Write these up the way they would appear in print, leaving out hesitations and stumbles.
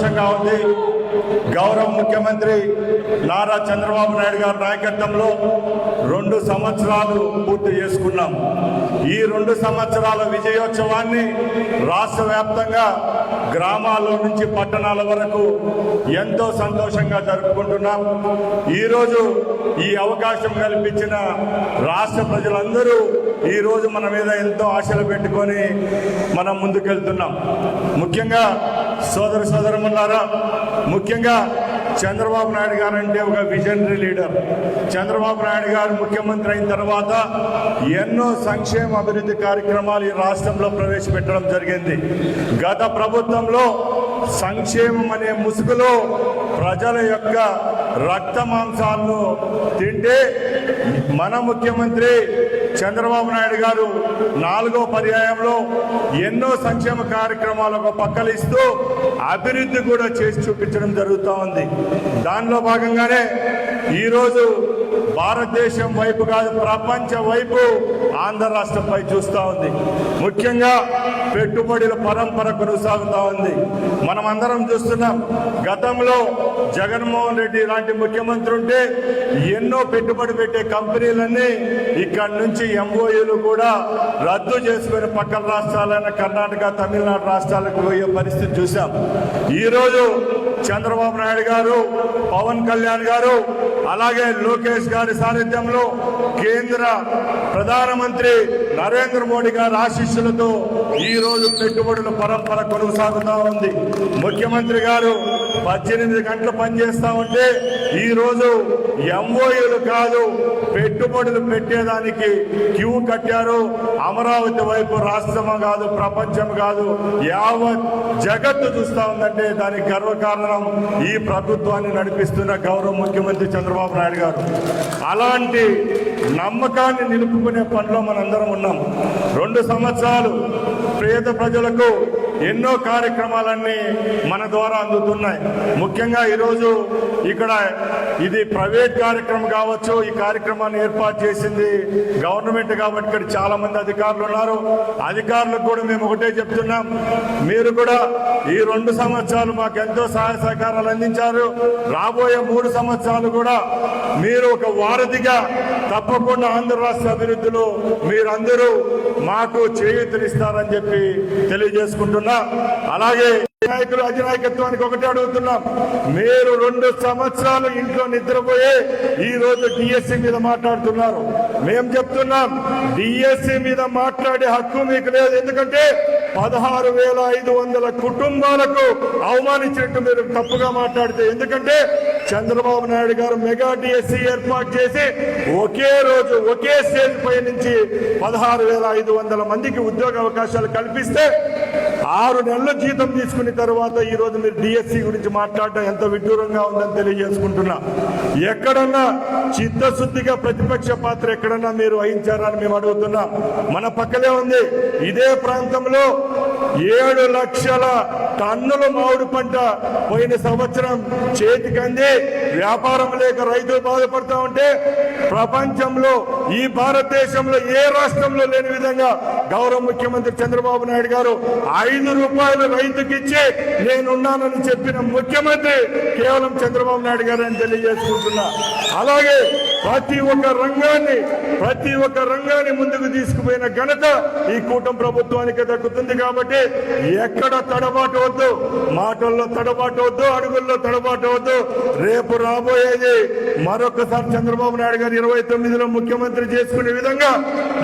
సంతోషంగా ఉంది. గౌరవ ముఖ్యమంత్రి నారా చంద్రబాబు నాయుడు గారి నాయకత్వంలో 2 సంవత్సరాలు పూర్తి చేసుకున్నాం. ఈ 2 సంవత్సరాల విజయోత్సవాన్ని రాష్ట్ర వ్యాప్తంగా గ్రామాల నుంచి పట్టణాల వరకు ఎంతో సంతోషంగా జరుపుకుంటున్నాం. ఈరోజు ఈ అవకాశం కల్పించిన రాష్ట్ర ప్రజలందరూ ఈరోజు మన మీద ఎంతో ఆశలు పెట్టుకొని మనం ముందుకెళ్తున్నాం. ముఖ్యంగా సోదరమన్నారా, ముఖ్యంగా చంద్రబాబు నాయుడు గారు అంటే ఒక విజనరీ లీడర్. చంద్రబాబు నాయుడు గారు ముఖ్యమంత్రి అయిన తర్వాత ఎన్నో సంక్షేమ అభివృద్ధి కార్యక్రమాలు ఈ రాష్ట్రంలో ప్రవేశపెట్టడం జరిగింది. గత ప్రభుత్వంలో సంక్షేమం అనే ముసుగులో ప్రజల యొక్క రక్త మాంసాలను తింటే మన ముఖ్యమంత్రి చంద్రబాబు నాయుడు గారు 4వ పర్యాయంలో ఎన్నో సంక్షేమ కార్యక్రమాలకు పక్కలిస్తూ అభివృద్ధి కూడా చేసి చూపించడం జరుగుతూ ఉంది. దానిలో భాగంగానే ఈరోజు భారతదేశం వైపు కాదు, ప్రపంచం వైపు ఆంధ్ర రాష్ట్రంపై చూస్తూ ఉంది. ముఖ్యంగా పెట్టుబడుల పరంపర కొనసాగుతూ ఉంది. మనం అందరం చూస్తున్నాం. గతంలో జగన్మోహన్ రెడ్డి లాంటి ముఖ్యమంత్రి ఉంటే ఎన్నో పెట్టుబడి పెట్టే కంపెనీలన్నీ ఇక్కడి నుంచి ఎంఓయూలు కూడా రద్దు చేసుకుని పక్కన రాష్ట్రాలైన కర్ణాటక, తమిళనాడు రాష్ట్రాలకు పోయే పరిస్థితి చూసాం. ఈరోజు చంద్రబాబు నాయుడు గారు, పవన్ కళ్యాణ్ గారు, అలాగే లోకేష్ గారి సారథ్యంలో కేంద్ర ప్రధానమంత్రి నరేంద్ర మోడీ గారి ఆశీస్సులతో ఈరోజు పెట్టుబడుల పరంపర కొనసాగుతూ ఉంది. ముఖ్యమంత్రి గారు 18 గంటలు పనిచేస్తా ఉంటే ఈరోజు ఎంఓయూలు కాదు, పెట్టుబడులు పెట్టేదానికి క్యూ కట్టారు. అమరావతి వైపు రాష్ట్రం కాదు, ప్రపంచం కాదు, యావత్ జగత్తు చూస్తా ఉందంటే దానికి గర్వకారణం ఈ ప్రభుత్వాన్ని నడిపిస్తున్న గౌరవ ముఖ్యమంత్రి చంద్రబాబు నాయుడు గారు. అలాంటి నమ్మకాన్ని నిలుపుకునే పనిలో మనందరం ఉన్నాం. 2 సంవత్సరాలు పేద ప్రజలకు ఎన్నో కార్యక్రమాలన్నీ మన ద్వారా అందుతున్నాయి. ముఖ్యంగా ఈరోజు ఇక్కడ ఇది ప్రైవేట్ కార్యక్రమం కావచ్చు, ఈ కార్యక్రమాన్ని ఏర్పాటు చేసింది గవర్నమెంట్ కాబట్టి ఇక్కడ చాలా మంది అధికారులు ఉన్నారు. అధికారులకు కూడా మేము ఒకటే చెప్తున్నాం, మీరు కూడా ఈ 2 సంవత్సరాలు మాకు ఎంతో సహాయ సహకారాలు అందించారు. రాబోయే 3 సంవత్సరాలు కూడా మీరు ఒక వారధిగా తప్పకుండా ఆంధ్ర రాష్ట్ర అభివృద్ధిలో మీరందరూ మాకు చేయూతనిస్తారని చెప్పి తెలియజేసుకుంటున్నా. అలాగే నాయకులు అధినాయకత్వానికి ఒకటే అడుగుతున్నాం, మీరు 2 సంవత్సరాలు ఇంట్లో నిద్రపోయే ఈ రోజు డిఎస్సి మీద మాట్లాడుతున్నారు. మేము చెప్తున్నాం, డిఎస్సి మీద మాట్లాడే హక్కు మీకు లేదు. ఎందుకంటే 16,500 కుటుంబాలకు అవమానించినట్టు మీరు తప్పుగా మాట్లాడితే. ఎందుకంటే చంద్రబాబు నాయుడు గారు మెగా డిఎస్సి ఏర్పాటు చేసి ఒకే రోజు ఒకే స్టేజ్ పై నుంచి 16,500 మందికి ఉద్యోగ అవకాశాలు కల్పిస్తే 6 నెలల జీతం తీసుకున్న తర్వాత ఈ రోజు మీరు డిఎస్సి గురించి మాట్లాడటం ఎంత విడ్డూరంగా ఉందని తెలియజేసుకుంటున్నా. ఎక్కడన్నా చిత్తశుద్ధిగా ప్రతిపక్ష పాత్ర ఎక్కడన్నా మీరు వహించారని మేము అడుగుతున్నాం. మన పక్కనే ఉంది, ఇదే ప్రాంతంలో 7 లక్షల టన్నుల మామిడి పంట పోయిన సంవత్సరం చేతికంది. వ్యాపారం లేక రైతులు బాధపడతా ఉంటే ప్రపంచంలో ఈ భారతదేశంలో ఏ రాష్ట్రంలో లేని విధంగా గౌరవ ముఖ్యమంత్రి చంద్రబాబు నాయుడు గారు 5 రూపాయలు రైతుకిచ్చి నేనున్నానని చెప్పిన ముఖ్యమంత్రి కేవలం చంద్రబాబు నాయుడు గారు అని తెలియజేసుకుంటున్నా. అలాగే ప్రతి ఒక్క రంగాన్ని ముందుకు తీసుకుపోయిన ఘనత ఈ కూటమి ప్రభుత్వానికి దక్కుతుంది. కాబట్టి ఎక్కడ తడబాటు వద్దు, మాటల్లో తడబాటు వద్దు, అడుగుల్లో తడబాటు వద్దు. రేపు రాబోయేది మరొకసారి చంద్రబాబు నాయుడు గారు 29లో ముఖ్యమంత్రి చేసుకునే విధంగా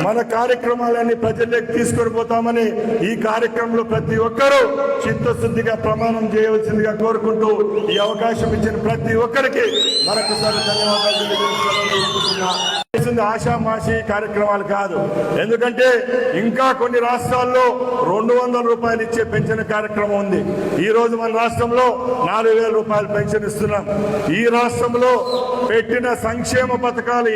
మన కార్యక్రమాలన్నీ ప్రజల్లోకి తీసుకొని పోతామని ఈ కార్యక్రమంలో ప్రతి ఒక్కరూ చిత్తశుద్ధిగా ప్రమాణం చేయవలసిందిగా కోరుకుంటూ ఈ అవకాశం ఇచ్చిన ప్రతి ఒక్కరికి మరొకసారి ధన్యవాదాలు తెలియజేస్తున్నా. ఆషామాషి కార్యక్రమాలు కాదు. ఎందుకంటే ఇంకా కొన్ని రాష్ట్రాల్లో 200 రూపాయలు ఇచ్చే పెన్షన్ కార్యక్రమం ఉంది. ఈ రోజు మన రాష్ట్రంలో 4,000 రూపాయలు పెన్షన్ ఇస్తున్నాం. ఈ రాష్ట్రంలో పెట్టిన సంక్షేమ పథకాలు